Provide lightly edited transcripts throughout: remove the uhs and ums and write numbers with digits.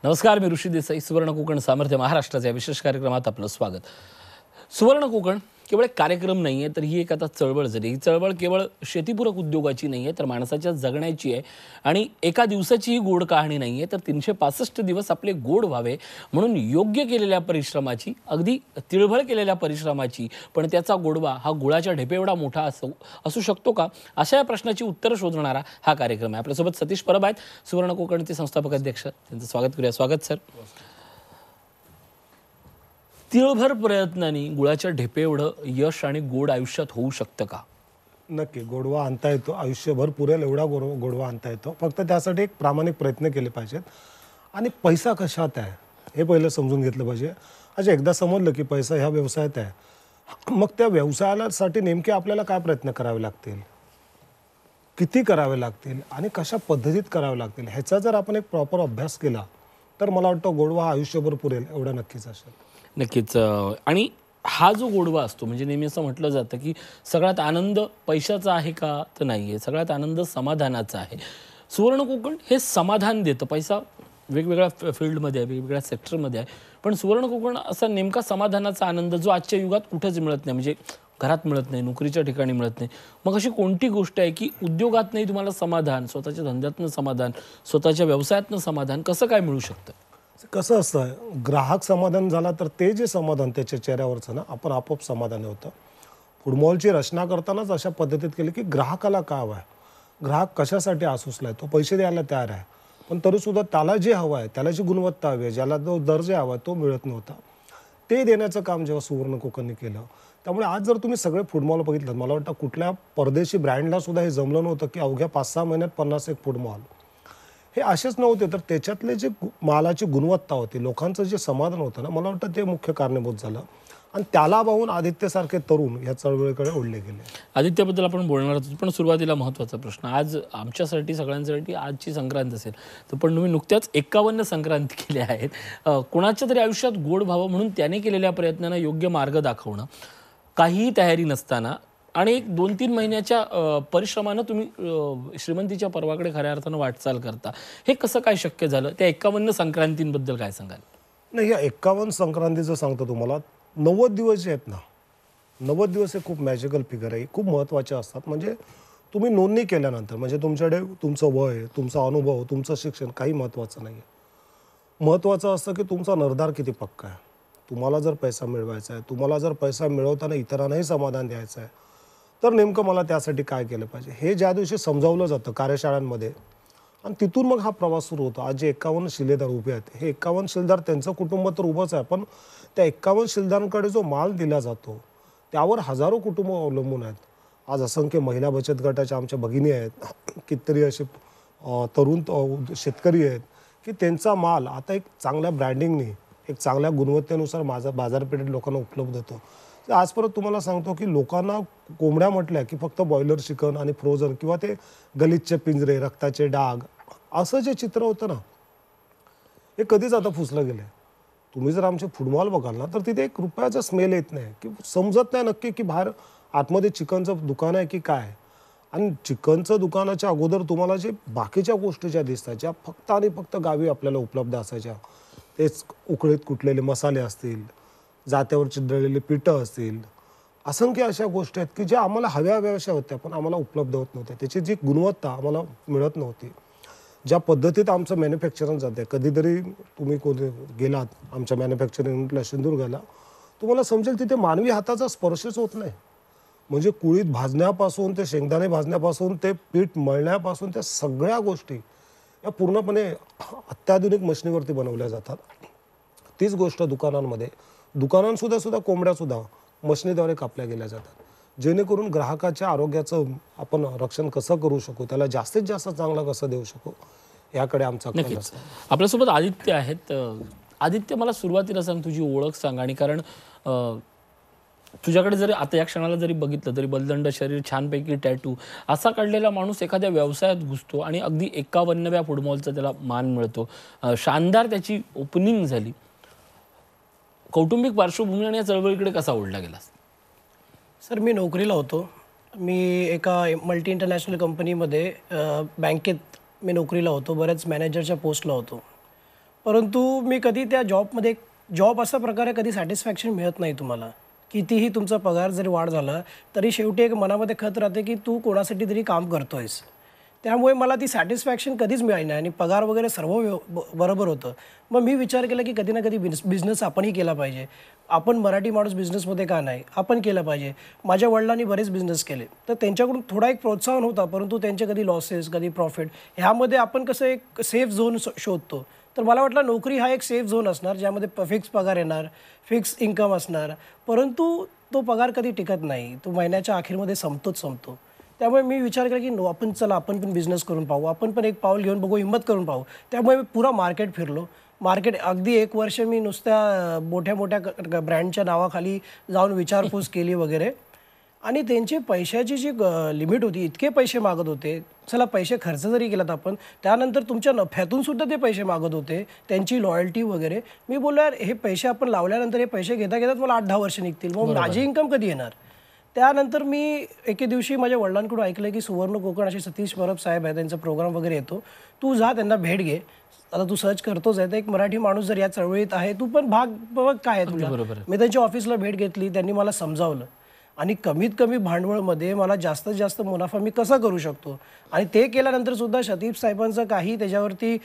नमस्कार, मी ऋषी देसाई. सुवर्ण कोकण सामर्थ्य महाराष्ट्राच्या विशेष कार्यक्रमात आपलं स्वागत. सुवर्ण कोकण केवळ एक कार्यक्रम नाही आहे, तर ही एक आता चळवळ झाली. ही चळवळ केवळ शेतीपूरक उद्योगाची नाही आहे, तर माणसाच्या जगण्याची आहे. आणि एका दिवसाची ही गोड कहाणी नाही आहे, तर 365 दिवस आपले गोड व्हावे म्हणून योग्य केलेल्या परिश्रमाची, अगदी तिळभळ केलेल्या परिश्रमाची, पण त्याचा गोडवा हा गुळाच्या ढेपेएवढा मोठा असू शकतो का, अशा या प्रश्नाची उत्तरं शोधणारा हा कार्यक्रम आहे. आपल्यासोबत सतीश परब आहेत, सुवर्ण कोकणचे संस्थापक अध्यक्ष. त्यांचं स्वागत करूया. स्वागत सर. तिळभर प्रयत्नांनी गुळाच्या ढेपेएवढं यश आणि गोड आयुष्यात होऊ शकतं का? नक्की गोडवा आणता येतो. आयुष्यभर पुरेल एवढा गोडवा आणता येतो. फक्त त्यासाठी एक प्रामाणिक प्रयत्न केले पाहिजेत. आणि पैसा कशात आहे हे पहिलं समजून घेतलं पाहिजे. अच्छा, एकदा समजलं की पैसा ह्या व्यवसायात आहे, मग त्या व्यवसायासाठी नेमके आपल्याला काय प्रयत्न करावे लागतील, किती करावे लागतील आणि कशा पद्धतीत करावे लागतील, ह्याचा जर आपण एक प्रॉपर अभ्यास केला तर मला वाटतं गोडवा हा आयुष्यभर पुरेल एवढा नक्कीच असेल. नक्कीच. आणि हा जो गोडवा असतो, म्हणजे नेहमी असं म्हटलं जातं की सगळ्यात आनंद पैशाचा आहे का, तर नाही आहे. सगळ्यात आनंद समाधानाचा आहे. सुवर्ण कोकण हे समाधान देतं. पैसा वेगवेगळ्या फील्डमध्ये आहे, वेगवेगळ्या सेक्टरमध्ये आहे, पण सुवर्ण कोकण असा नेमका समाधानाचा आनंद जो आजच्या युगात कुठेच मिळत नाही. म्हणजे घरात मिळत नाही, नोकरीच्या ठिकाणी मिळत नाही. मग अशी कोणती गोष्ट आहे की उद्योगात नाही तुम्हाला समाधान, स्वतःच्या धंद्यातनं समाधान, स्वतःच्या व्यवसायातनं समाधान कसं काय मिळू शकतं? कसं असतं, ग्राहक समाधान झाला तर ते जे समाधान त्याच्या चेहऱ्यावरचं ना, आपण आपोआप समाधानी होतं. फुटबॉलची रचना करतानाच अशा पद्धतीत केली की ग्राहकाला काय हवं आहे, ग्राहक कशासाठी आसूसला आहे, तो पैसे द्यायला तयार आहे, पण तरीसुद्धा त्याला जे हवं आहे, त्याला जी गुणवत्ता हवी आहे, ज्याला जो दर्जा हवा आहे तो मिळत नव्हता. ते देण्याचं काम जेव्हा सुवर्ण कोकणने केलं, त्यामुळे आज जर तुम्ही सगळे फुटबॉल बघितलं, मला वाटतं कुठल्या परदेशी ब्रँडला सुद्धा हे जमलं नव्हतं की अवघ्या 5-6 महिन्यात 51 फुटबॉल हे असेच नव्हते. तर त्याच्यातले जे मालाची गुणवत्ता होती, लोकांचं जे समाधान होतं ना, मला वाटतं ते मुख्य कारणीभूत झालं. आणि त्याला पाहून आदित्यसारखे तरुण या चळवळीकडे ओढले गेले. आदित्यबद्दल आपण बोलणार होतो, पण सुरुवातीला महत्त्वाचा प्रश्न. आज आमच्यासाठी सगळ्यांसाठी आजची संक्रांत असेल, तर पण तुम्ही नुकत्याच 51 संक्रांती केल्या आहेत. कोणाच्या तरी आयुष्यात गोड व्हावं म्हणून त्याने केलेल्या प्रयत्नांना योग्य मार्ग दाखवणं, काहीही तयारी नसताना आणि एक 2-3 महिन्याच्या परिश्रमानं तुम्ही श्रीमंतीच्या पर्वाकडे खऱ्या अर्थानं वाटचाल करता. हे कसं काय शक्य झालं? त्या 51 संक्रांतींबद्दल काय सांगाल? नाही, या 51 संक्रांतीचं सांगतो तुम्हाला. 90 दिवस जे आहेत ना, 90 दिवस हे खूप मॅजिकल फिगर आहे, खूप महत्त्वाचे असतात. म्हणजे तुम्ही नोंदणी केल्यानंतर, म्हणजे तुमच्याकडे तुमचं वय, तुमचा अनुभव, तुमचं शिक्षण काही महत्त्वाचं नाही आहे. महत्त्वाचं असतं की तुमचा निर्धार किती पक्का आहे. तुम्हाला जर पैसा मिळवायचा आहे, तुम्हाला जर पैसा मिळवताना इतरांनाही समाधान द्यायचं आहे, तर नेमकं मला त्यासाठी काय केलं पाहिजे हे ज्या दिवशी समजावलं जातं कार्यशाळांमध्ये, आणि तिथून मग हा प्रवास सुरू होतो. आज जे 51 शिलेदार उभे आहेत, हे 51 शिलेदार, त्यांचं कुटुंब तर उभंच आहे, पण त्या 51 शिलेदारांकडे जो माल दिला जातो त्यावर हजारो कुटुंब अवलंबून आहेत. आज असंख्य महिला बचत गटाच्या आमच्या भगिनी आहेत, कितीतरी असे तरुण शेतकरी आहेत की त्यांचा माल आता एक चांगल्या ब्रँडिंगने, एक चांगल्या गुणवत्तेनुसार बाजारपेठेत लोकांना उपलब्ध होतो. आज परत तुम्हाला सांगतो की लोकांना कोंबड्या म्हटल्या की फक्त बॉयलर चिकन आणि फ्रोझन किंवा ते गलिच्छ पिंजरे, रक्ताचे डाग, असं जे चित्र होतं ना, हे कधीच आता फुसलं गेलं. तुम्ही जर आमचे फुटबॉल बघाल ना, तर तिथे एक रुपयाचा स्मेल येत नाही, की समजत नाही नक्की की बाहेर आतमध्ये चिकनचं दुकान आहे की काय. आणि चिकनचं दुकानाच्या अगोदर तुम्हाला जे बाकीच्या गोष्टी ज्या दिसतात, ज्या फक्त आणि फक्त गावी आपल्याला उपलब्ध असायच्या, तेच उकळीत कुटलेले मसाले असतील, जात्यावर चिरलेले पिठं असतील, असंख्य अशा गोष्टी आहेत की ज्या आम्हाला हव्याशा होत्या पण आम्हाला उपलब्ध होत नव्हत्या. त्याची जी गुणवत्ता आम्हाला मिळत नव्हती. ज्या पद्धतीत आमचं मॅन्युफॅक्चरिंग जाते, कधीतरी तुम्ही कोणी गेलात आमच्या मॅन्युफॅक्चरिंग युनिटला सिंधुदुर्गला, तुम्हाला समजेल तिथे मानवी हाताचा स्पर्शच होत नाही. म्हणजे कुळीत भाजण्यापासून ते शेंगदाणे भाजण्यापासून ते पीठ मळण्यापासून त्या सगळ्या गोष्टी या पूर्णपणे अत्याधुनिक मशिनीवरती बनवल्या जातात. तीच गोष्ट दुकानांसुद्धा कोंबड्यासुद्धा मशिनीद्वारे कापल्या गेल्या जातात, जेणेकरून ग्राहकाच्या आरोग्याचं आपण रक्षण कसं करू शकू, त्याला जास्तीत जास्त चांगलं कसं देऊ शकू, याकडे आमचा कल असतो. आपल्यासोबत आदित्य आहेत. आदित्य, मला सुरुवातीला सांग, तुझी ओळख सांग. आणि कारण तुझ्याकडे जरी आता या क्षणाला जरी बघितलं तरी बलदंड शरीर, छानपैकी टॅटू असा काढलेला माणूस एखाद्या व्यवसायात घुसतो आणि अगदी 51व्या फुटबॉलचा त्याला मान मिळतो. शानदार त्याची ओपनिंग झाली. कौटुंबिक पार्श्वभूमी आणि या चळवळीकडे कसा ओढला गेलास? सर, मी नोकरीला होतो. मी एका मल्टी इंटरनॅशनल कंपनीमध्ये बँकेत मी नोकरीला होतो. बऱ्याच मॅनेजरच्या पोस्टला होतो. परंतु मी कधी त्या जॉबमध्ये जॉब अशा प्रकारे कधी सॅटिस्फॅक्शन मिळत नाही तुम्हाला. कितीही तुमचा पगार जरी वाढ झाला तरी शेवटी एक मनामध्ये खत राहते की तू कोणासाठी तरी काम करतोयस. त्यामुळे मला ती सॅटिस्फॅक्शन कधीच मिळाली नाही आणि पगार वगैरे सर्व बरोबर होतं. मग मी विचार केला की कधी ना कधी बिझनेस आपणही केला पाहिजे. आपण मराठी माणूस बिझनेसमध्ये का नाही, आपण केलं पाहिजे. माझ्या वडिलांनी बरेच बिझनेस केले तर त्यांच्याकडून थोडा एक प्रोत्साहन होता, परंतु त्यांचे कधी लॉसेस कधी प्रॉफिट. ह्यामध्ये आपण कसं एक सेफ झोन शोधतो. तर मला वाटलं नोकरी हा एक सेफ झोन असणार ज्यामध्ये फिक्स पगार येणार, फिक्स इन्कम असणार, परंतु तो पगार कधी टिकत नाही, तो महिन्याच्या अखेरमध्ये संपतो. त्यामुळे मी विचार केला की आपण पण बिझनेस करून पाहू, आपण पण एक पाऊल घेऊन बघू, हिंमत करून पाहू. त्यामुळे मी पुरा मार्केट फिरलो. मार्केट अगदी 1 वर्ष मी नुसत्या मोठ्या ब्रँडच्या नावाखाली जाऊन विचारपूस केली वगैरे आणि त्यांची पैशाची जी लिमिट होती, इतके पैसे मागत होते. चला पैसे खर्च जरी केलात आपण, त्यानंतर तुमच्या नफ्यातून सुद्धा ते पैसे मागत होते, त्यांची लॉयल्टी वगैरे. मी बोललो यार हे पैसे आपण लावल्यानंतर हे पैसे घेता मला 8-10 वर्ष निघतील, मग माझी इन्कम कधी येणार. त्यानंतर मी एके दिवशी माझ्या वडिलांकडून ऐकलं की सुवर्ण कोकण असे सतीश परब साहेब आहे, त्यांचा प्रोग्राम वगैरे येतो, तू जा त्यांना भेट घे. आता तू सर्च करतोच आहे तर एक मराठी माणूस जर या चळवळीत आहे, तू पण भाग बघ काय आहे तुला. मी त्यांच्या ऑफिसला भेट घेतली, त्यांनी मला समजावलं आणि कमीत कमी भांडवलमध्ये मला जास्तीत जास्त मुनाफा मी कसा करू शकतो. आणि ते केल्यानंतर सुद्धा सतीश साहेबांचं काही त्याच्यावरती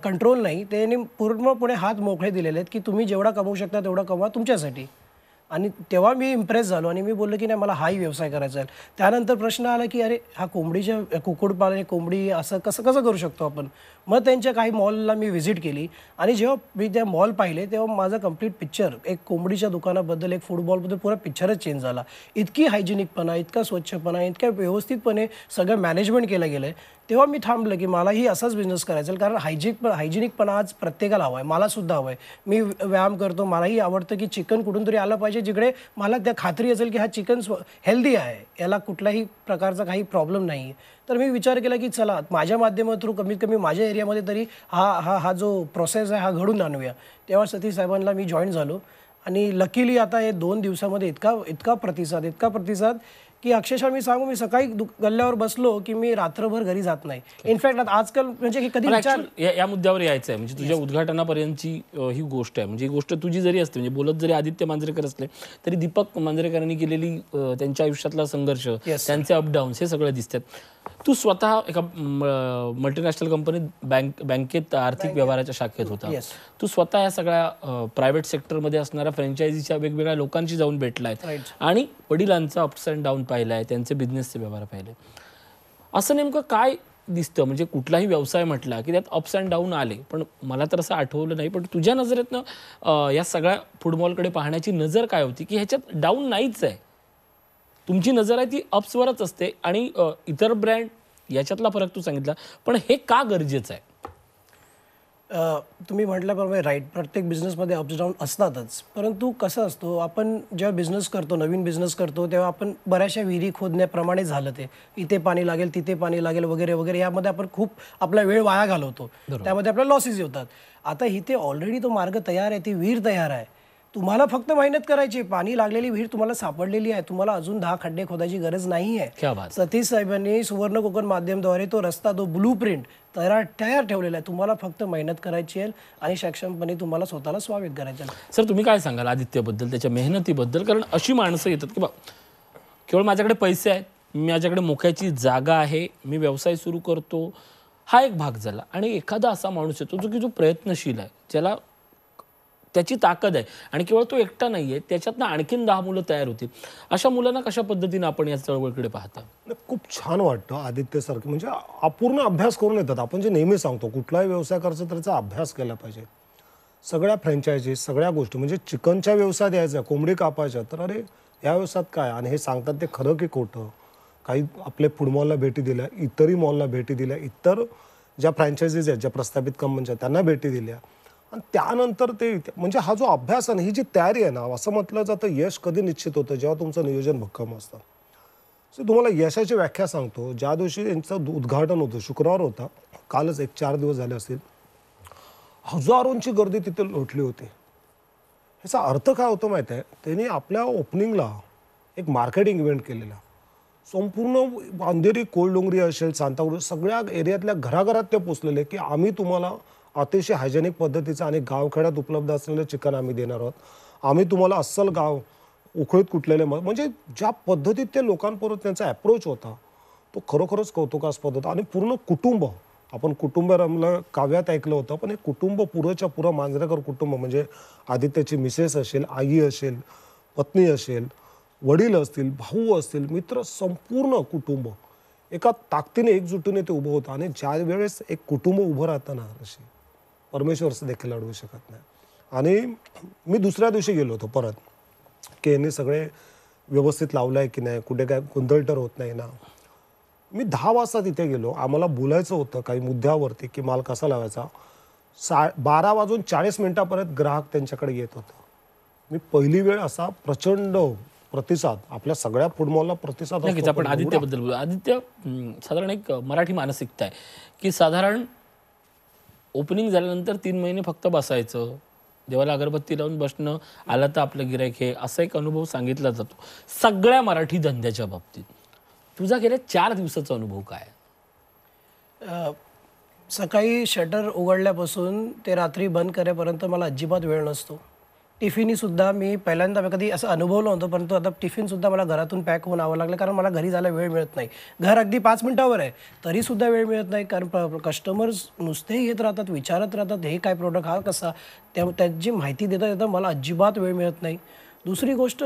कंट्रोल नाही. त्यांनी पूर्णपणे हात मोकळे दिलेले आहेत की तुम्ही जेवढा कमवू शकता तेवढा कमवा तुमच्यासाठी. आणि तेव्हा मी इम्प्रेस झालो आणि मी बोललो की नाही मला हाही व्यवसाय करायचा आहे. त्यानंतर प्रश्न आला की अरे हा कुक्कुटपालन कोंबडी असं कसं करू शकतो आपण. मग त्यांच्या काही मॉलला मी व्हिजिट केली आणि जेव्हा मी त्या मॉल पाहिले तेव्हा माझा कंप्लीट पिक्चर एक कोंबडीच्या दुकानाबद्दल, एक फुटबॉलबद्दल पुरा पिक्चरच चेंज झाला. इतकी हायजेनिकपणा, इतका स्वच्छपणा, इतक्या व्यवस्थितपणे सगळं मॅनेजमेंट केलं गेलं आहे. तेव्हा मी थांबलं की मलाही असाच बिझनेस करायचा आहे, कारण हायजेनिकपणा आज प्रत्येकाला हवा आहे, मलासुद्धा हवं आहे. मी व्यायाम करतो, मलाही आवडतं की चिकन कुठून तरी आलं पाहिजे जिकडे मला त्या खात्री असेल की हा चिकन हेल्दी आहे, याला कुठल्याही प्रकारचा काही प्रॉब्लेम नाही आहे. तर मी विचार केला की चला माझ्या माध्यमातून कमीत कमी माझ्या एरियामध्ये तरी हा जो प्रोसेस आहे हा घडून आणूया. तेव्हा सतीश साहेबांना मी जॉईन झालो आणि लकीली आता हे 2 दिवसामध्ये इतका प्रतिसाद की अक्षरशः मी सांगू, मी सकाळी गल्ल्यावर बसलो की मी रात्रभर घरी जात नाही. इनफॅक्ट आता आजकाल म्हणजे कधी विचार या मुद्द्यावर यायचं आहे. म्हणजे तुझ्या उद्घाटनापर्यंतची ही गोष्ट आहे. म्हणजे ही गोष्ट तुझी जरी असते, म्हणजे बोलत जरी आदित्य मांजरेकर असले तरी दीपक मांजरेकरांनी केलेली त्यांच्या आयुष्यातला संघर्ष, त्यांचे अपडाऊन्स हे सगळं दिसतात. तू स्वतः एका मल्टीनॅशनल कंपनीत बँकेत आर्थिक व्यवहाराच्या शाखेत होता. तू स्वतः या सगळ्या प्रायव्हेट सेक्टरमध्ये असणाऱ्या फ्रँचायझीच्या वेगवेगळ्या लोकांशी जाऊन भेटलाय आणि वडिलांचा अप्स अँड डाऊन पाहिलाय, त्यांचे बिझनेसचे व्यवहार पाहिले. असं नेमकं काय दिसतं? म्हणजे कुठलाही व्यवसाय म्हटला की त्यात अप्स अँड डाऊन आले, पण मला तर असं आठवलं नाही, पण तुझ्या नजरेतनं या सगळ्या फुटबॉलकडे पाहण्याची नजर काय होती की ह्याच्यात डाऊन नाहीच आहे, तुमची नजर आहे ती अप्सवरच असते आणि इतर ब्रँड याच्यातला फरक तू सांगितला, पण हे का गरजेचं आहे? तुम्ही म्हटल्याप्रमाणे राईट, प्रत्येक बिझनेसमध्ये अप्स डाऊन असतातच. परंतु कसं असतो, आपण जेव्हा बिझनेस करतो, नवीन बिझनेस करतो, तेव्हा आपण बऱ्याचशा विहिरी खोदण्याप्रमाणे झालं ते इथे पाणी लागेल तिथे पाणी लागेल वगैरे वगैरे, यामध्ये आपण खूप आपला वेळ वाया घालवतो, त्यामध्ये आपल्याला लॉसेस होतात. आता इथे ऑलरेडी तो मार्ग तयार आहे, ती विहीर तयार आहे, तुम्हाला फक्त मेहनत करायची. पाणी लागलेली विहीर तुम्हाला सापडलेली आहे, तुम्हाला अजून 10 खड्डे खोदायची गरज नाही आहे. सतीश साहेबांनी सुवर्ण कोकण माध्यमद्वारे तो रस्ता, तो ब्लू प्रिंट तयार ठेवलेला आहे. तुम्हाला फक्त मेहनत करायची आहे आणि सक्षमपणे तुम्हाला स्वतःला स्वागत करायचं आहे. सर तुम्ही काय सांगाल आदित्यबद्दल, त्याच्या मेहनतीबद्दल? कारण अशी माणसं येतात की बा केवळ माझ्याकडे पैसे आहेत, माझ्याकडे मोक्याची जागा आहे, मी व्यवसाय सुरू करतो, हा एक भाग झाला. आणि एखादा असा माणूस येतो जो प्रयत्नशील आहे, ज्याला त्याची ताकद आहे आणि केवळ तो एकटा नाही आहे, त्याच्यातनं आणखीन 10 मुलं तयार होतील. अशा मुलांना कशा पद्धतीने आपण या चळवळीकडे पाहता? खूप छान वाटतं आदित्यसारखं, म्हणजे अपूर्ण अभ्यास करून येतात. आपण जे नेहमी सांगतो कुठलाही व्यवसाय करायचा त्याचा अभ्यास केला पाहिजे. सगळ्या फ्रँचायझी, सगळ्या गोष्टी, म्हणजे चिकनच्या व्यवसायात यायचं, कोंबडी कापायच्या, तर अरे या व्यवसायात काय आणि हे सांगतात ते खरं की खोटं. काही आपले फूड मॉलला भेटी दिल्या, इतरही मॉलला भेटी दिल्या, इतर ज्या फ्रँचायझीज आहेत, ज्या प्रस्थापित कंपन्या त्यांना भेटी दिल्या आणि त्यानंतर ते म्हणजे हा जो अभ्यास आहे, ही जी तयारी आहे ना, असं म्हटलं जातं यश कधी निश्चित होतं जेव्हा तुमचं नियोजन भक्कम असतं. सो तुम्हाला यशाची व्याख्या सांगतो. ज्या दिवशी यांचं उद्घाटन होतं, शुक्रवार होता, कालच 1-4 दिवस झाले असतील, हजारोंची गर्दी तिथे लोटली होती. ह्याचा अर्थ काय होतो माहिती आहे? त्यांनी आपल्या ओपनिंगला एक मार्केटिंग इव्हेंट केलेला. संपूर्ण अंधेरी, कोलडोंगरी असेल, सांताक्रूज, सगळ्या एरियातल्या घराघरात ते पोचलेले की आम्ही तुम्हाला अतिशय हायजेनिक पद्धतीचं आणि गावखेड्यात उपलब्ध असलेलं चिकन आम्ही देणार आहोत. आम्ही तुम्हाला अस्सल गाव उकळीत कुटलेले म्हणजे ज्या पद्धतीत ते लोकांपर्यंत त्यांचा अप्रोच होता तो खरोखरच कौतुकास्पद होता. आणि पूर्ण कुटुंब, आपण कुटुंब रमलं काव्यात ऐकलं होतं, पण हे कुटुंब पुरंच्या पुरं मांजरेकर कुटुंब म्हणजे आदित्यची मिसेस असेल, आई असेल, पत्नी असेल, वडील असतील, भाऊ असतील, मित्र, संपूर्ण कुटुंब एका ताकदीने एकजुटीने ते उभं होतं. आणि ज्या वेळेस एक कुटुंब उभं राहतं ना ऋषी, परमेश्वर देखील अडवू शकत नाही. आणि मी दुसऱ्या दिवशी गेलो होतो परत की यांनी सगळे व्यवस्थित लावलं आहे की नाही, कुठे काय गोंधळ होत नाही ना. मी 10 वाजता तिथे गेलो. आम्हाला बोलायचं होतं काही मुद्द्यावरती की माल कसा लावायचा. 12:40 ग्राहक त्यांच्याकडे येत होता. मी पहिली वेळ असा प्रचंड प्रतिसाद, आपल्या सगळ्या फूडमॉलला प्रतिसाद नक्कीच. आपण आदित्यबद्दल बोलू. आदित्य साधारण एक मराठी मानसिकता आहे की साधारण ओपनिंग झाल्यानंतर 3 महिने फक्त बसायचं, देवाला अगरबत्ती लावून बसणं, आलं तर आपलं गिऱ्हाईक हे, असा एक अनुभव सांगितला जातो सगळ्या मराठी धंद्याच्या बाबतीत. तुझा गेल्या 4 दिवसाचा अनुभव काय? सकाळी शटर उघडल्यापासून ते रात्री बंद करेपर्यंत मला अजिबात वेळ नसतो. टिफिनीसुद्धा मी पहिल्यांदा कधी असं अनुभवलं नव्हतं, परंतु आता टिफिनसुद्धा मला घरातून पॅक होऊन यावं लागलं, कारण मला घरी जायला वेळ मिळत नाही. घर अगदी 5 मिनिटावर आहे तरीसुद्धा वेळ मिळत नाही, कारण कस्टमर्स नुसते येत राहतात, विचारत राहतात हे काय प्रोडक्ट, हा कसा, त्याची माहिती देता देता मला अजिबात वेळ मिळत नाही. दुसरी गोष्ट,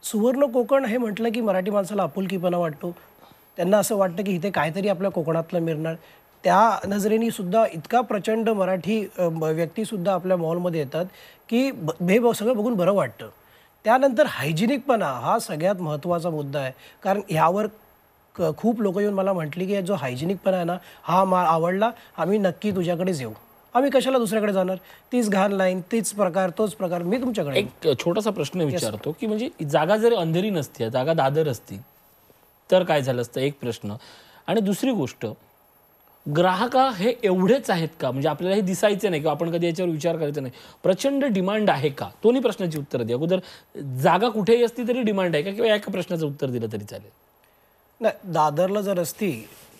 सुवर्ण कोकण हे म्हटलं की मराठी माणसाला आपुलकीपणा वाटतो. त्यांना असं वाटतं की इथे काहीतरी आपल्या कोकणातलं मिळणार. त्या नजरेने सुद्धा इतका प्रचंड मराठी व्यक्तीसुद्धा आपल्या मॉलमध्ये येतात की हे सगळं बघून बरं वाटतं. त्यानंतर हायजिनिकपणा हा सगळ्यात महत्त्वाचा मुद्दा आहे, कारण ह्यावर खूप लोक येऊन मला म्हटली की जो हायजिनिकपणा आहे ना, हा माल आवडला, आम्ही नक्की तुझ्याकडेच येऊ, आम्ही कशाला दुसऱ्याकडे जाणार, तीच घाण लाईन, तीच प्रकार, तोच प्रकार, मी तुमच्याकडे. एक छोटासा प्रश्न विचारतो की म्हणजे जागा जर अंधेरी नसती, जागा दादर असती तर काय झालं असतं, एक प्रश्न. आणि दुसरी गोष्ट, ग्राहका हे एवढेच आहेत का, म्हणजे आपल्याला हे दिसायचं नाही किंवा आपण कधी याच्यावर विचार करायचा नाही, प्रचंड डिमांड आहे का? दोन्ही प्रश्नाची उत्तर द्या. अगोदर जागा कुठेही असती तरी डिमांड आहे का, किंवा एका प्रश्नाचं उत्तर दिलं तरी चालेल? नाही, दादरला जर असती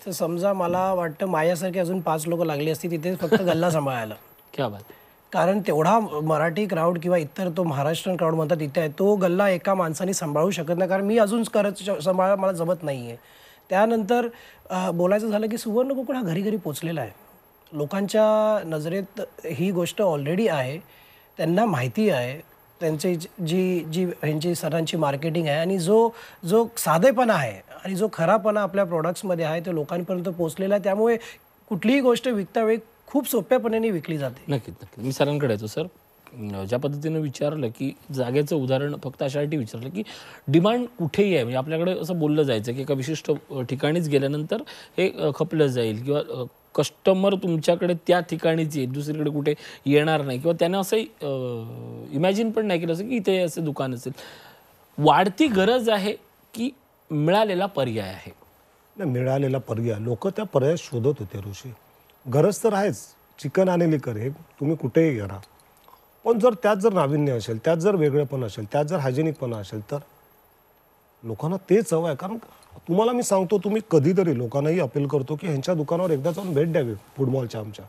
तर समजा मला वाटतं माझ्यासारखी अजून 5 लोक लागली असती तिथे फक्त गल्ला सांभाळायला. क्या बात. कारण तेवढा मराठी क्राऊड किंवा इतर तो महाराष्ट्रीयन क्राऊड म्हणतात तिथे आहे, तो गल्ला एका माणसाने सांभाळू शकत नाही, कारण मी अजून सांभाळायला मला जमत नाही आहे. त्यानंतर बोलायचं झालं की सुवर्ण कोकण हा घरी घरी पोचलेला आहे. लोकांच्या नजरेत ही गोष्ट ऑलरेडी आहे, त्यांना माहिती आहे, त्यांची जी ह्यांची सरांची मार्केटिंग आहे, आणि जो साधेपणा आहे आणि जो खरापणा आपल्या प्रॉडक्ट्समध्ये आहे तो लोकांपर्यंत पोचलेला आहे. त्यामुळे कुठलीही गोष्ट विकता वेळी खूप सोप्यापणाने विकली जाते. नक्कीच नक्कीच. मी सरांकडे येतो. सर, ज्या पद्धतीनं विचारलं की जागेचं उदाहरण फक्त अशासाठी विचारलं की डिमांड कुठेही आहे, म्हणजे आपल्याकडे असं बोललं जायचं की एका विशिष्ट ठिकाणीच गेल्यानंतर हे खपलं जाईल किंवा कस्टमर तुमच्याकडे त्या ठिकाणीच येईल, दुसरीकडे कुठे येणार नाही, किंवा त्यानं असं इमॅजिन पण नाही केलं असं की इथे असं दुकान असेल. वाढती गरज आहे की मिळालेला पर्याय आहे? नाही, मिळालेला पर्याय, लोक त्या पर्याय शोधत होते ऋषी. गरज तर आहेच, चिकन आणि लिकर हे तुम्ही कुठेही घेणार, पण जर त्यात जर नाविन्य असेल, त्यात जर वेगळेपण असेल, त्यात जर हायजेनिकपणा असेल तर लोकांना तेच हवं आहे. कारण तुम्हाला मी सांगतो, तुम्ही कधीतरी लोकांनाही अपील करतो की ह्यांच्या दुकानावर एकदा जाऊन भेट द्यावी फूडमॉलच्या आमच्या.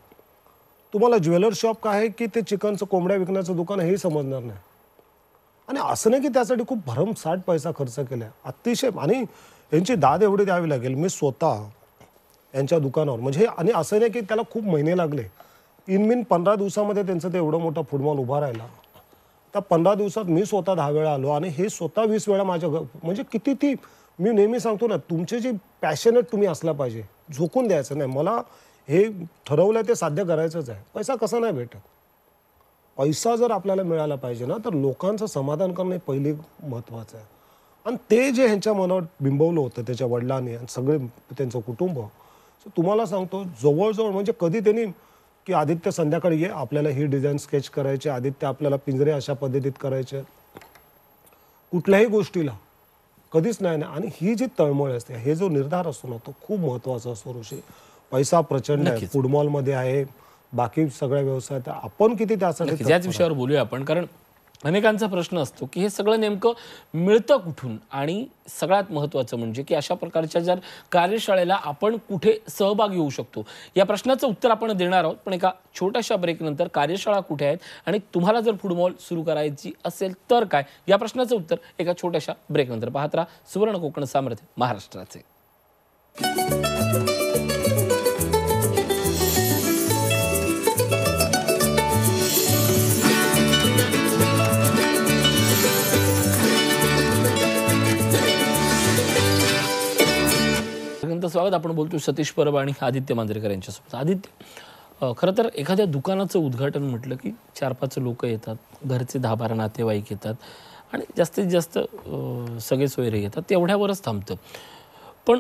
तुम्हाला ज्वेलर शॉप काय आहे की ते चिकनचं कोंबड्या विकण्याचं दुकान हेही समजणार नाही. आणि असं नाही की त्यासाठी खूप भरमसाठ पैसा खर्च केला, अतिशय. आणि यांची दाद एवढी द्यावी लागेल, मी स्वतः यांच्या दुकानावर म्हणजे, आणि असं नाही की त्याला खूप महिने लागले, 15 दिवसामध्ये त्यांचं ते एवढं मोठं फूडमॉल उभा राहिला. त्या 15 दिवसात मी स्वतः 10 वेळा आलो आणि हे स्वतः 20 वेळा माझ्या म्हणजे किती ती, मी नेहमी सांगतो ना, तुमचे जे पॅशनेट तुम्ही असला पाहिजे, झोकून द्यायचं नाही. मला हे ठरवलं ते साध्य करायचंच आहे. पैसा कसा नाही भेटत, पैसा जर आपल्याला मिळाला पाहिजे ना, तर लोकांचं समाधान करणं हे पहिली महत्त्वाचं आहे. आणि ते जे ह्यांच्या मनावर बिंबवलं होतं त्याच्या वडिलांनी आणि सगळे त्यांचं कुटुंब, तुम्हाला सांगतो जवळजवळ म्हणजे कधी त्यांनी की आदित्य संध्याकाळी ये, आपल्याला ही डिझाईन स्केच करायचे, आदित्य आपल्याला पिंजरे अशा पद्धतीत करायचे, कुठल्याही गोष्टीला कधीच नाही. आणि ही जी तळमळ असते, हे जो निर्धार असतो ना, तो खूप महत्त्वाचा असतो ऋषी. पैसा प्रचंड आहे, फूडमॉलमध्ये आहे, बाकी सगळ्या व्यवसायात आपण किती त्यासाठी. याच विषयावर बोलूया आपण, कारण अनेकांचा प्रश्न असतो की हे सगळं नेमकं मिळतं कुठून, आणि सगळ्यात महत्त्वाचं म्हणजे की अशा प्रकारच्या जर कार्यशाळेला आपण कुठे सहभागी होऊ शकतो. या प्रश्नाचं उत्तर आपण देणार आहोत, पण एका छोट्याशा ब्रेकनंतर कार्यशाळा कुठे आहेत आणि तुम्हाला जर फुटबॉल सुरू करायची असेल तर काय, या प्रश्नाचं उत्तर एका छोट्याशा ब्रेकनंतर. पाहत राहा सुवर्ण कोकण सामर्थ्य महाराष्ट्राचे. स्वागत. आपण बोलतो सतीश परब आणि आदित्य मांजरेकर यांच्यासोबत. आदित्य, खरं तर एखाद्या दुकानाचं उद्घाटन म्हटलं की 4-5 लोक येतात, घरचे 10-12 नातेवाईक येतात आणि जास्तीत जास्त सगळे सोयरे येतात, तेवढ्यावरच थांबतं. पण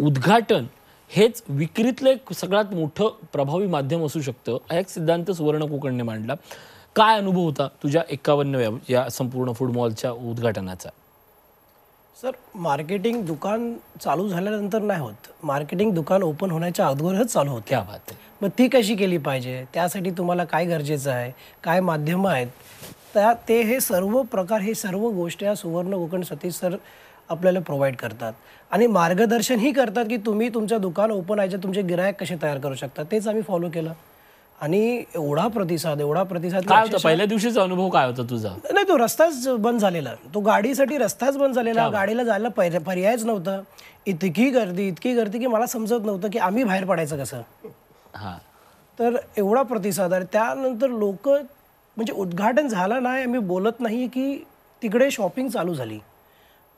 उद्घाटन हेच विक्रीतलं एक सगळ्यात मोठं प्रभावी माध्यम असू शकतं, हा एक सिद्धांत सुवर्ण कोकणने मांडला. काय अनुभव होता तुझ्या 51व्या या संपूर्ण फुटबॉलच्या उद्घाटनाचा? सर, मार्केटिंग दुकान चालू झाल्यानंतर नाही होत, मार्केटिंग दुकान ओपन होण्याच्या अगोदरच चालू होते. क्या बात आहे. मग ती कशी केली पाहिजे, त्यासाठी तुम्हाला काय गरजेचं आहे, काय माध्यमं आहेत, ते हे सर्व प्रकार, हे सर्व गोष्टी या सुवर्ण कोकण सतीश सर आपल्याला प्रोव्हाइड करतात आणि मार्गदर्शनही करतात की तुम्ही तुमचं दुकान ओपन व्हायचे तुमचे गिरायक कसे तयार करू शकता. तेच आम्ही फॉलो केलं आणि एवढा प्रतिसाद काय होता पहिल्या दिवशीचा अनुभव काय होता तुझा? नाही, तो रस्ताच बंद झालेला, तो गाडीसाठी रस्ताच बंद झालेला, गाडीला जायला पर्यायच नव्हता. इतकी गर्दी की मला समजत नव्हतं की आम्ही बाहेर पडायचं कसं. तर एवढा प्रतिसाद आहे. त्यानंतर लोक म्हणजे उद्घाटन झालं नाही, आम्ही बोलत नाही की तिकडे शॉपिंग चालू झाली.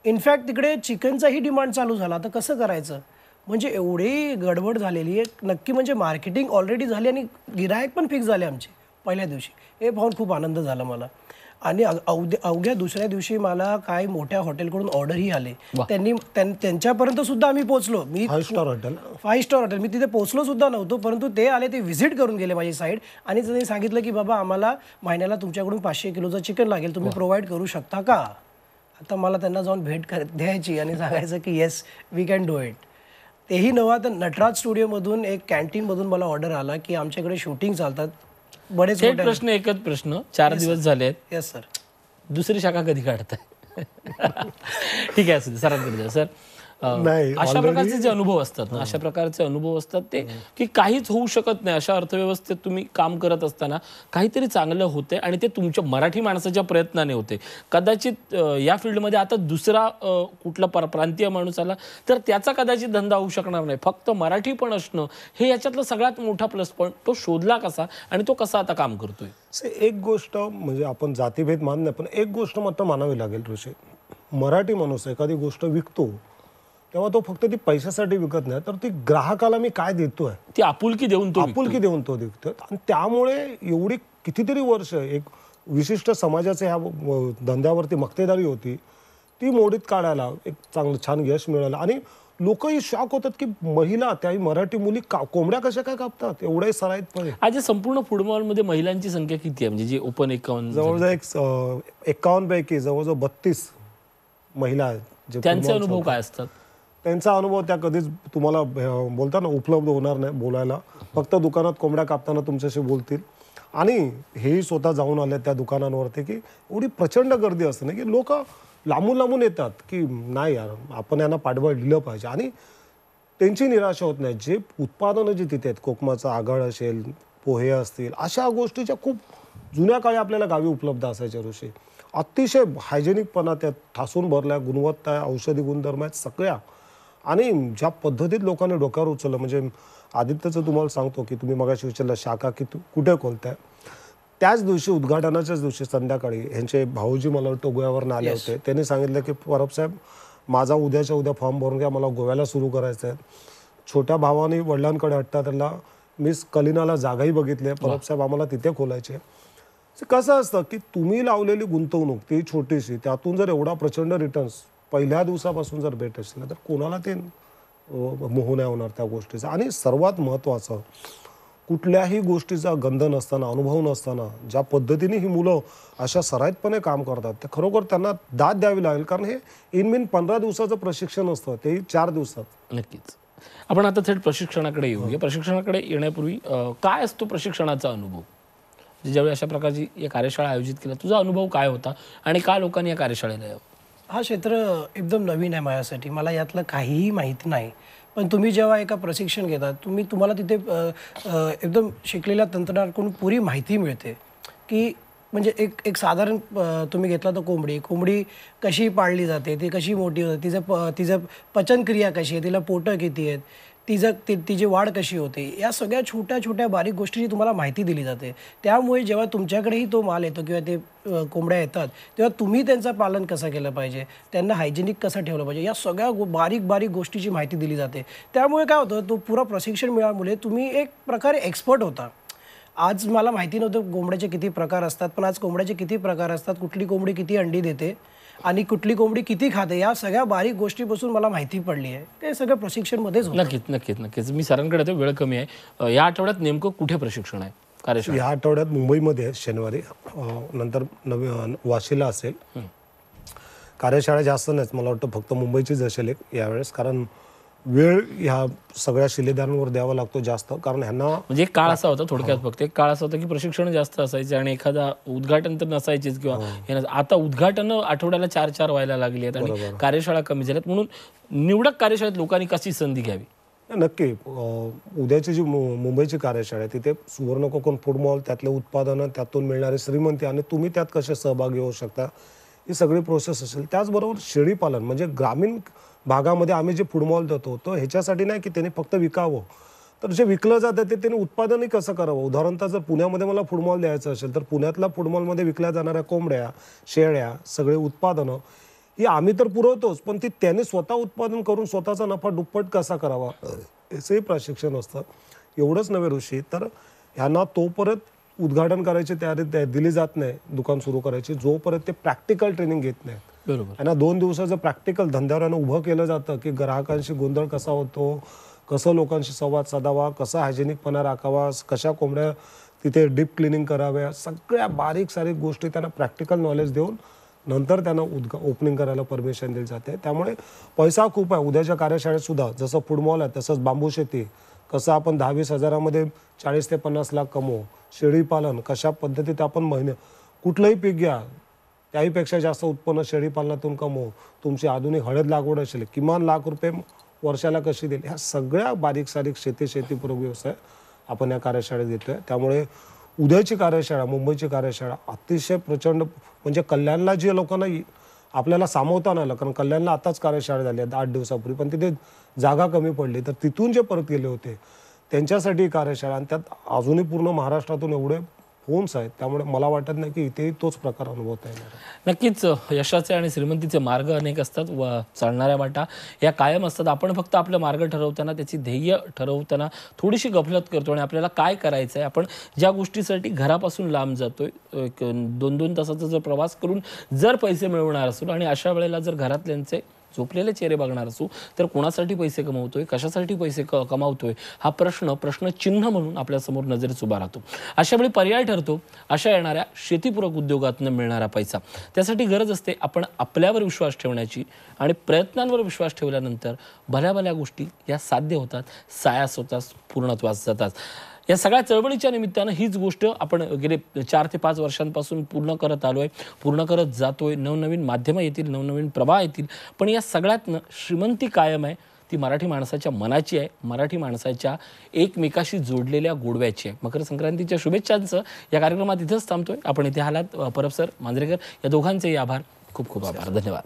इनफॅक्ट तिकडे चिकनचाही डिमांड चालू झाला. तर कसं करायचं, म्हणजे एवढी गडबड झालेली आहे. नक्की म्हणजे मार्केटिंग ऑलरेडी झाली आणि गिरायक पण फिक्स झाले आमचे पहिल्या दिवशी. हे पाहून खूप आनंद झाला मला. आणि अवघ्या दुसऱ्या दिवशी मला काही मोठ्या हॉटेलकडून ऑर्डरही आले. त्यांच्यापर्यंत सुद्धा आम्ही पोहोचलो. मी 5 स्टार हॉटेल मी तिथे पोहोचलो सुद्धा नव्हतो, परंतु ते आले, ते व्हिजिट करून गेले माझी साईड आणि त्यांनी सांगितलं की बाबा आम्हाला महिन्याला तुमच्याकडून 500 किलोचं चिकन लागेल, तुम्ही प्रोव्हाइड करू शकता का. आता मला त्यांना जाऊन भेट द्यायची आणि सांगायचं की yes we can do it. तेही नव्हा तर नटराज स्टुडिओमधून एक कॅन्टीनमधून मला ऑर्डर आला की आमच्याकडे शूटिंग चालतात. बरेच प्रश्न, एकच प्रश्न, 4 दिवस झाले आहेत. Yes sir. दुसरी शाखा कधी काढताय? ठीक आहे, असू सरांकडे जा सर. अशा प्रकारचे जे अनुभव असतात ना, अशा प्रकारचे अनुभव असतात ते की काहीच होऊ शकत नाही. अशा अर्थव्यवस्थेत तुम्ही काम करत असताना काहीतरी चांगलं होते आणि ते तुमच्या मराठी माणसाच्या प्रयत्नाने होते. कदाचित या फील्डमध्ये आता दुसरा कुठला प्रांतीय माणूस आला तर त्याचा कदाचित धंदा होऊ शकणार नाही. फक्त मराठी पण असणं हे याच्यातलं सगळ्यात मोठा प्लस पॉईंट. तो शोधला कसा आणि तो कसा आता काम करतोय? एक गोष्ट म्हणजे आपण जातीभेद मान नाही, पण एक गोष्ट मात्र मानावी लागेल ऋषी. मराठी माणूस एखादी गोष्ट विकतो तेव्हा तो फक्त ती पैशासाठी विकत नाही, तर ती ग्राहकाला मी काय देतोय ती आपुलकी देऊन तो विकतो. आणि त्यामुळे एवढी कितीतरी वर्ष एक विशिष्ट समाजाच्या ह्या धंद्यावरती मक्तेदारी होती, ती मोडीत काढायला एक चांगलं छान यश मिळालं. आणि लोकही शॉक होतात की महिला, त्याही मराठी मुली कोंबड्या कशा काय कापतात एवढ्याही सराईतपणे. आज संपूर्ण फुटबॉलमध्ये महिलांची संख्या किती आहे, म्हणजे जे ओपन 51 जवळजवळ 51 पैकी जवळजवळ 32 महिला आहेत. त्यांचे अनुभव काय असतात? त्यांचा अनुभव त्या कधीच तुम्हाला बोलता ना उपलब्ध होणार नाही बोलायला. फक्त दुकानात कोंबड्या कापताना तुमच्याशी बोलतील. आणि हेही स्वतः जाऊन आले त्या दुकानांवरती की एवढी प्रचंड गर्दी असते ना की लोक लांबून येतात की नाही यार आपण यांना पाठबळ दिलं पाहिजे. आणि त्यांची निराशा होत नाही. जे उत्पादनं जी तिथे आहेत, कोकमाचं आगळ असेल, पोहे असतील, अशा गोष्टीच्या खूप जुन्या काळी आपल्याला गावी उपलब्ध असायच्या ऋषी. अतिशय हायजेनिकपणा त्यात ठासून भरल्या, गुणवत्ता, औषधी गुणधर्म आहेत सगळ्या. आणि ज्या पद्धतीत लोकांनी डोक्यावर उचललं, म्हणजे आदित्यचं तुम्हाला सांगतो की तुम्ही मगाशी विचारलं शाखा की कुठे खोलताय, त्याच दिवशी उद्घाटनाच्याच दिवशी संध्याकाळी ह्यांचे भाऊजी मला वाटतं गोव्यावरून आले होते. त्यांनी सांगितलं की परब साहेब माझा उद्याच्या उद्या फॉर्म भरून घ्या, मला गोव्याला सुरू करायचं आहे. छोट्या भावाने वडिलांकडे हट्टा त्यांना मिस कलिनाला जागाही बघितली आहे. परब साहेब आम्हाला तिथे खोलायचे. कसं असतं की तुम्ही लावलेली गुंतवणूक ती छोटीशी, त्यातून जर एवढा प्रचंड रिटर्न्स पहिल्या दिवसापासून जर भेट असेल ना तर कोणाला ते मोह नाही होणार त्या गोष्टीचा. आणि सर्वात महत्त्वाचं, कुठल्याही गोष्टीचा गंध नसताना, अनुभव नसताना ज्या पद्धतीने ही मुलं अशा सराईतपणे काम करतात ते खरोखर त्यांना दाद द्यावी लागेल. कारण हे इन 15 दिवसाचं प्रशिक्षण असतं, तेही 4 दिवसात. नक्कीच. आपण आता थेट प्रशिक्षणाकडे येऊया. प्रशिक्षणाकडे येण्यापूर्वी काय असतो प्रशिक्षणाचा अनुभव? ज्यावेळी अशा प्रकारची या कार्यशाळा आयोजित केल्या, तुझा अनुभव काय होता आणि का लोकांनी या कार्यशाळेला यावं? हा क्षेत्र एकदम नवीन आहे माझ्यासाठी, मला यातलं काहीही माहिती नाही. पण तुम्ही जेव्हा एका प्रशिक्षण घेता, तुम्हाला तिथे एकदम शिकलेल्या तंत्रज्ञानाकडून पुरी माहिती मिळते की म्हणजे एक साधारण तुम्ही घेतला तर कोंबडी कशी पाळली जाते, ती कशी मोठी होते, तिचं पचनक्रिया कशी आहे, तिला पोटं किती आहेत, तिची वाढ कशी होते, या सगळ्या छोट्या छोट्या बारीक गोष्टीची तुम्हाला माहिती दिली जाते. त्यामुळे जेव्हा तुमच्याकडेही तो माल येतो किंवा ते कोंबड्या येतात, तेव्हा तुम्ही त्यांचं पालन कसं केलं पाहिजे, त्यांना हायजेनिक कसं ठेवलं पाहिजे, या सगळ्या बारीक बारीक गोष्टीची माहिती दिली जाते. त्यामुळे काय होतं, तो पुरा प्रशिक्षण मिळाल्यामुळे तुम्ही एक प्रकारे एक्सपर्ट होता. आज मला माहिती नव्हतं कोंबड्याचे किती प्रकार असतात, पण आज कोंबड्याचे किती प्रकार असतात, कुठली कोंबडी किती अंडी देते आणि कुठली कोंबडी किती खाते, या सगळ्या बारीक गोष्टीपासून मला माहिती पडली आहे. ते सगळं प्रशिक्षणमध्येच होतं. नक्कीच. मी सरांकडे येतो, वेळ कमी आहे. या आठवड्यात नेमकं कुठे प्रशिक्षण आहे कार्यशाळा? या आठवड्यात मुंबईमध्ये आहे शनिवारी, नंतर वाशीला असेल. कार्यशाळा जास्त नाहीच, मला वाटतं फक्त मुंबईचीच असेल एक यावेळेस, कारण वेळ ह्या सगळ्या शिलेदारांवर द्यावा लागतो जास्त, कारण ह्यांना म्हणजे एक काळ असा होता, थोडक्यात फक्त एक काळ असा होता की प्रशिक्षण जास्त असायचे आणि एखादा उद्घाटन तर नसायचेच किंवा आता उद्घाटन आठवड्याला 4 व्हायला लागली आहेत आणि कार्यशाळा कमी झाल्यात. म्हणून निवडक कार्यशाळेत लोकांनी कशी संधी घ्यावी? नक्की. उद्याची जी मुंबईची कार्यशाळा आहे तिथे सुवर्ण कोकण फूड मॉल, त्यातले उत्पादनं, त्यातून मिळणारी श्रीमंती आणि तुम्ही त्यात कसे सहभागी होऊ शकता, ही सगळी प्रोसेस असेल. त्याचबरोबर शेळीपालन म्हणजे ग्रामीण भागामध्ये आम्ही जे फूड मॉल देतो तो ह्याच्यासाठी नाही की त्याने फक्त विकावं, तर जे विकलं जातं ते त्याने उत्पादनही कसं करावं. उदाहरणतः जर पुण्यामध्ये मला फूड मॉल द्यायचं असेल तर पुण्यातल्या फूड मॉलमध्ये विकल्या जाणाऱ्या कोंबड्या, शेळ्या, सगळे उत्पादनं ही आम्ही तर पुरवतोच, पण ती त्याने स्वतः उत्पादन करून स्वतःचा नफा दुप्पट कसा करावा याचंही प्रशिक्षण असतं. एवढंच नव्हे ऋषी, तर ह्यांना तोपर्यंत उद्घाटन करायची तयारी दिली जात नाही दुकान सुरू करायची जोपर्यंत ते प्रॅक्टिकल ट्रेनिंग घेत नाहीत. बरोबर. त्यांना 2 दिवसाचं प्रॅक्टिकल धंद्यावर उभं केलं जातं की ग्राहकांशी गोंधळ कसा होतो, कसं लोकांशी संवाद साधावा, कसा हायजेनिकपणा राखावा, कशा कोंबड्या तिथे डीप क्लिनिंग कराव्या, सगळ्या बारीक सारीक गोष्टी त्यांना प्रॅक्टिकल नॉलेज देऊन नंतर त्यांना ओपनिंग करायला परमिशन दिली जाते. त्यामुळे पैसा खूप आहे उद्याच्या कार्यशाळेत सुद्धा. जसं फूड मॉल आहे तसंच बांबू शेती, कसं आपण 10-20 हजारामध्ये 40 ते 50 लाख कमवू, शेळीपालन कशा पद्धतीत आपण कुठलंही पीक घ्या त्याहीपेक्षा जास्त उत्पन्न शेळीपालनातून कमवू, तुमची आधुनिक हळद लागवड असेल किमान ₹1,00,000 वर्षाला कशी देईल, ह्या सगळ्या बारीक सारीक शेतीपूरक व्यवसाय आपण या कार्यशाळेत घेतोय. त्यामुळे उद्याची कार्यशाळा, मुंबईची कार्यशाळा अतिशय प्रचंड, म्हणजे कल्याणला जे लोकांना आपल्याला सामावता नाही आलं, कारण कल्याणला आताच कार्यशाळा झाली 8 दिवसापूर्वी, पण तिथे जागा कमी पडली, तर तिथून जे परत गेले होते त्यांच्यासाठी कार्यशाळा, आणि त्यात अजूनही पूर्ण महाराष्ट्रातून एवढे फोन्स आहेत. त्यामुळे मला वाटत नाही की इथेही तोच प्रकार अनुभवता येणार. नक्कीच यशाचे आणि श्रीमंतीचे मार्ग अनेक असतात व चालणाऱ्या वाटा या कायम असतात. आपण फक्त आपला मार्ग ठरवताना, त्याची ध्येय ठरवताना थोडीशी गफलत करतो आणि आपल्याला काय करायचं आहे, आपण ज्या गोष्टीसाठी घरापासून लांब जातोय, 2-2 तासाचा जर प्रवास करून जर पैसे मिळवणार असू आणि अशा वेळेला जर घरातल्यांचे झोपलेले चेहरे बघणार असू, तर कोणासाठी पैसे कमवतोय, कशासाठी पैसे कमावतोय, हा प्रश्नचिन्ह म्हणून आपल्यासमोर नजरेत उभा राहतो. अशा वेळी पर्याय ठरतो अशा येणाऱ्या शेतीपूरक उद्योगातून मिळणारा पैसा. त्यासाठी गरज असते आपण आपल्यावर विश्वास ठेवण्याची, आणि प्रयत्नांवर विश्वास ठेवल्यानंतर भल्या गोष्टी या साध्य होतात, सायास होतात, पूर्णत्वास जातात. या सगळ्या चळवळीच्या निमित्तानं हीच गोष्ट आपण गेले 4 ते 5 वर्षांपासून पूर्ण करत आलोय, पूर्ण करत जातोय. नवनवीन माध्यमं येतील, नवनवीन प्रवाह येतील, पण या सगळ्यातनं श्रीमंती कायम आहे. ती मराठी माणसाच्या मनाची आहे, मराठी माणसाच्या एकमेकाशी जोडलेल्या गोडव्याची आहे. मकर संक्रांतीच्या शुभेच्छांचं या कार्यक्रमात इथंच थांबतोय. आपण इथे आलात परब सर, मांजरेकर या दोघांचेही आभार, खूप खूप आभार, धन्यवाद.